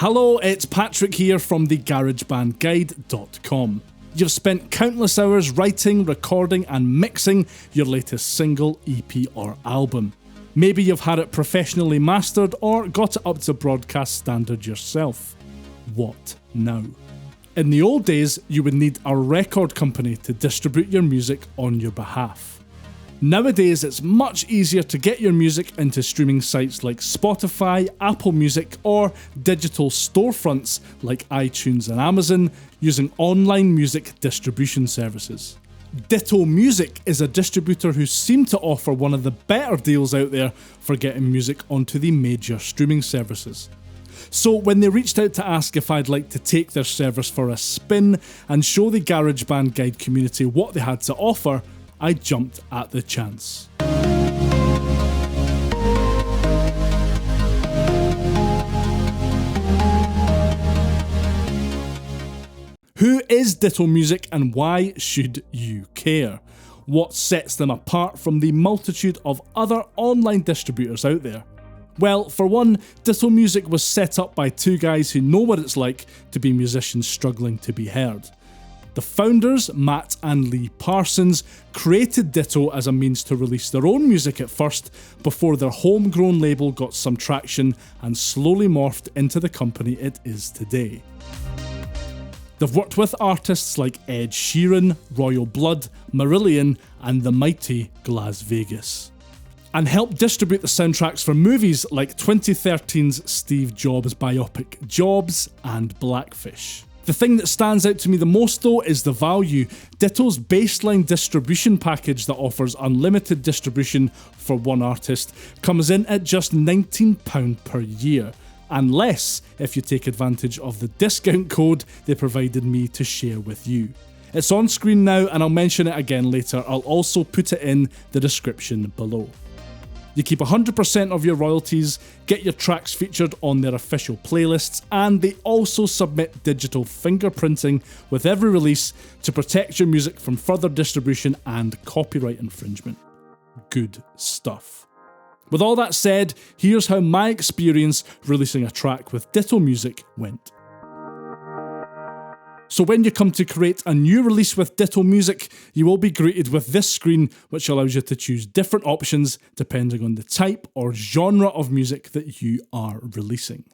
Hello, it's Patrick here from the GarageBandGuide.com. You've spent countless hours writing, recording and mixing your latest single, EP or album. Maybe you've had it professionally mastered or got it up to broadcast standard yourself. What now? In the old days, you would need a record company to distribute your music on your behalf. Nowadays, it's much easier to get your music into streaming sites like Spotify, Apple Music, or digital storefronts like iTunes and Amazon using online music distribution services. Ditto Music is a distributor who seem to offer one of the better deals out there for getting music onto the major streaming services. So when they reached out to ask if I'd like to take their service for a spin and show the GarageBand Guide community what they had to offer, I jumped at the chance. Who is Ditto Music and why should you care? What sets them apart from the multitude of other online distributors out there? Well, for one, Ditto Music was set up by two guys who know what it's like to be musicians struggling to be heard. The founders, Matt and Lee Parsons, created Ditto as a means to release their own music at first before their homegrown label got some traction and slowly morphed into the company it is today. They've worked with artists like Ed Sheeran, Royal Blood, Marillion and the mighty Las Vegas, and helped distribute the soundtracks for movies like 2013's Steve Jobs biopic Jobs and Blackfish. The thing that stands out to me the most though is the value. Ditto's baseline distribution package that offers unlimited distribution for one artist comes in at just £19 per year, and less if you take advantage of the discount code they provided me to share with you. It's on screen now and I'll mention it again later. I'll also put it in the description below. You keep 100% of your royalties, get your tracks featured on their official playlists, and they also submit digital fingerprinting with every release to protect your music from further distribution and copyright infringement. Good stuff. With all that said, here's how my experience releasing a track with Ditto Music went. So when you come to create a new release with Ditto Music, you will be greeted with this screen which allows you to choose different options depending on the type or genre of music that you are releasing.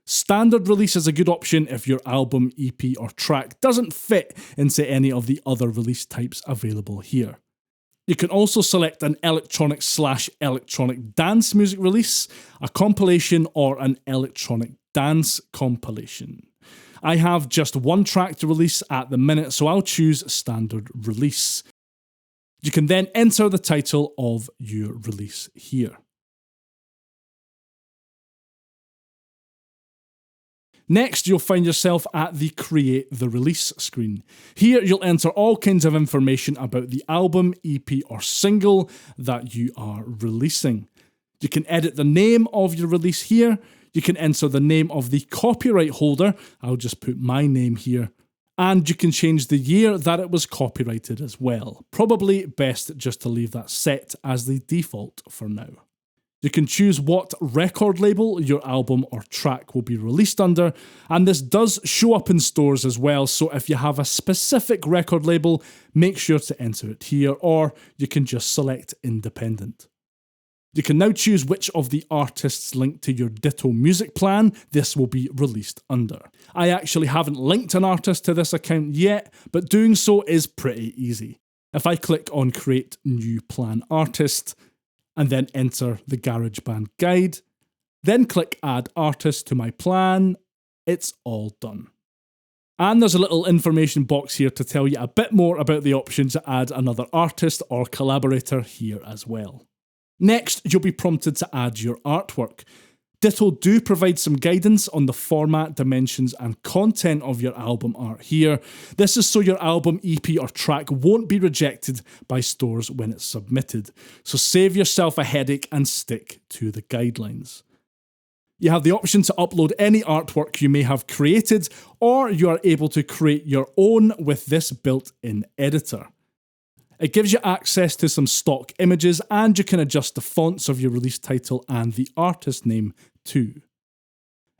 Standard release is a good option if your album, EP or track doesn't fit into any of the other release types available here. You can also select an electronic/electronic dance music release, a compilation or an electronic dance compilation. I have just one track to release at the minute, so I'll choose standard release. You can then enter the title of your release here. Next, you'll find yourself at the Create the Release screen. Here, you'll enter all kinds of information about the album, EP or single that you are releasing. You can edit the name of your release here. You can enter the name of the copyright holder, I'll just put my name here, and you can change the year that it was copyrighted as well. Probably best just to leave that set as the default for now. You can choose what record label your album or track will be released under, and this does show up in stores as well, so if you have a specific record label, make sure to enter it here, or you can just select independent. You can now choose which of the artists linked to your Ditto Music plan this will be released under. I actually haven't linked an artist to this account yet, but doing so is pretty easy. If I click on Create New Plan Artist, and then enter the GarageBand Guide, then click Add Artist to my plan, it's all done. And there's a little information box here to tell you a bit more about the option to add another artist or collaborator here as well. Next, you'll be prompted to add your artwork. Ditto do provide some guidance on the format, dimensions and content of your album art here. This is so your album, EP or track won't be rejected by stores when it's submitted. So save yourself a headache and stick to the guidelines. You have the option to upload any artwork you may have created, or you are able to create your own with this built-in editor. It gives you access to some stock images, and you can adjust the fonts of your release title and the artist name too.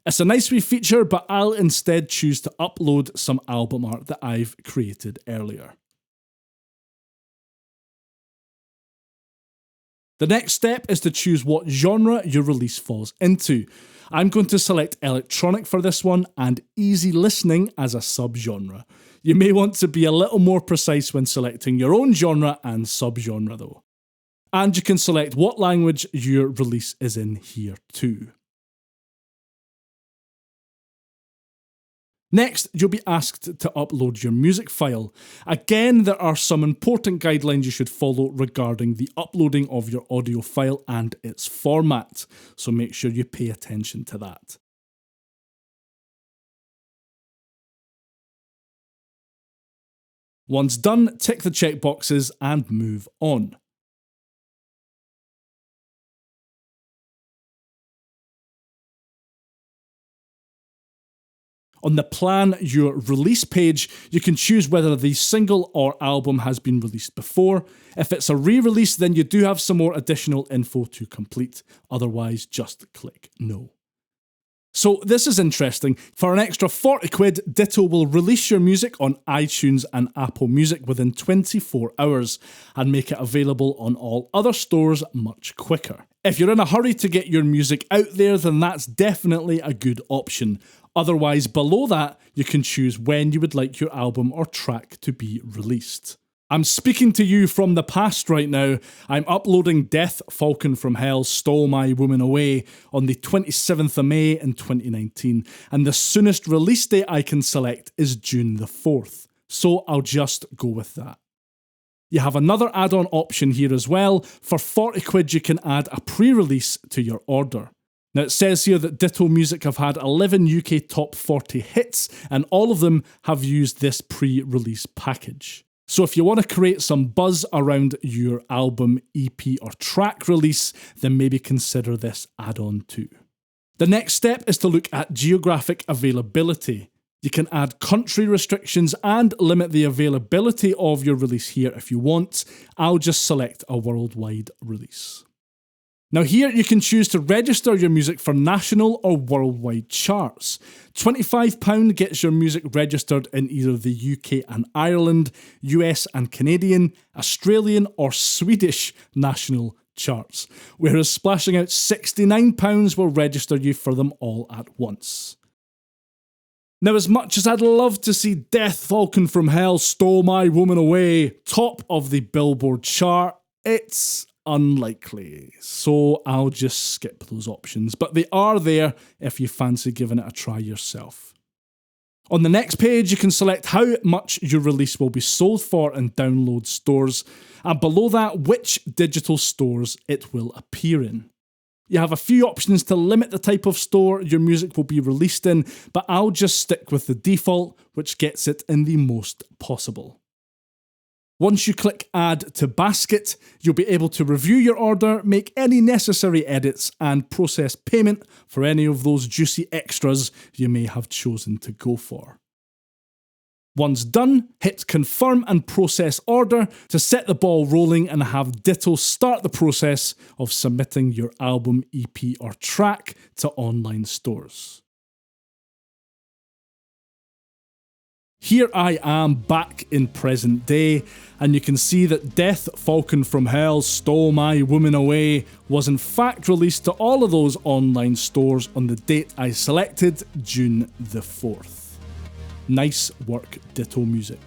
It's a nice wee feature, but I'll instead choose to upload some album art that I've created earlier. The next step is to choose what genre your release falls into. I'm going to select electronic for this one and easy listening as a subgenre. You may want to be a little more precise when selecting your own genre and subgenre though. And you can select what language your release is in here too. Next, you'll be asked to upload your music file. Again, there are some important guidelines you should follow regarding the uploading of your audio file and its format, so make sure you pay attention to that. Once done, tick the checkboxes and move on. On the Plan Your Release page, you can choose whether the single or album has been released before. If it's a re-release, then you do have some more additional info to complete. Otherwise, just click No. So this is interesting. For an extra 40 quid, Ditto will release your music on iTunes and Apple Music within 24 hours and make it available on all other stores much quicker. If you're in a hurry to get your music out there, then that's definitely a good option. Otherwise, below that, you can choose when you would like your album or track to be released. I'm speaking to you from the past right now. I'm uploading Death, Falcon from Hell, Stole My Woman Away on the 27th of May in 2019, and the soonest release date I can select is June the 4th, so I'll just go with that. You have another add-on option here as well. For 40 quid you can add a pre-release to your order. Now it says here that Ditto Music have had 11 UK top 40 hits and all of them have used this pre-release package. So if you want to create some buzz around your album, EP or track release, then maybe consider this add-on too. The next step is to look at geographic availability. You can add country restrictions and limit the availability of your release here if you want. I'll just select a worldwide release. Now here you can choose to register your music for national or worldwide charts. £25 gets your music registered in either the UK and Ireland, US and Canadian, Australian or Swedish national charts, whereas splashing out £69 will register you for them all at once. Now, as much as I'd love to see Death, Falcon from Hell, Stole My Woman Away top of the Billboard chart, it's unlikely, so I'll just skip those options, but they are there if you fancy giving it a try yourself. On the next page, you can select how much your release will be sold for in download stores, and below that, which digital stores it will appear in. You have a few options to limit the type of store your music will be released in, but I'll just stick with the default, which gets it in the most possible. Once you click Add to Basket, you'll be able to review your order, make any necessary edits, and process payment for any of those juicy extras you may have chosen to go for. Once done, hit Confirm and Process Order to set the ball rolling and have Ditto start the process of submitting your album, EP, or track to online stores. Here I am back in present day, and you can see that Death, Falcon from Hell, Stole My Woman Away was in fact released to all of those online stores on the date I selected, June the 4th. Nice work, Ditto Music.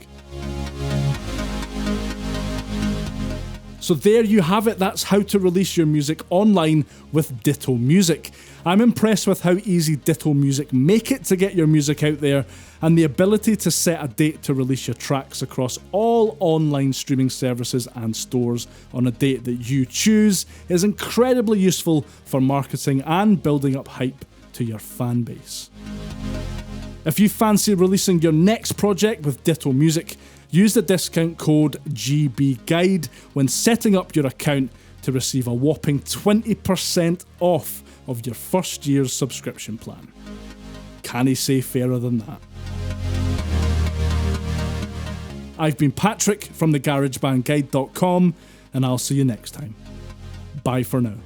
So there you have it, that's how to release your music online with Ditto Music. I'm impressed with how easy Ditto Music make it to get your music out there, and the ability to set a date to release your tracks across all online streaming services and stores on a date that you choose is incredibly useful for marketing and building up hype to your fan base. If you fancy releasing your next project with Ditto Music, use the discount code GBGuide when setting up your account to receive a whopping 20% off of your first year's subscription plan. Can I say fairer than that? I've been Patrick from the GarageBandGuide.com, and I'll see you next time. Bye for now.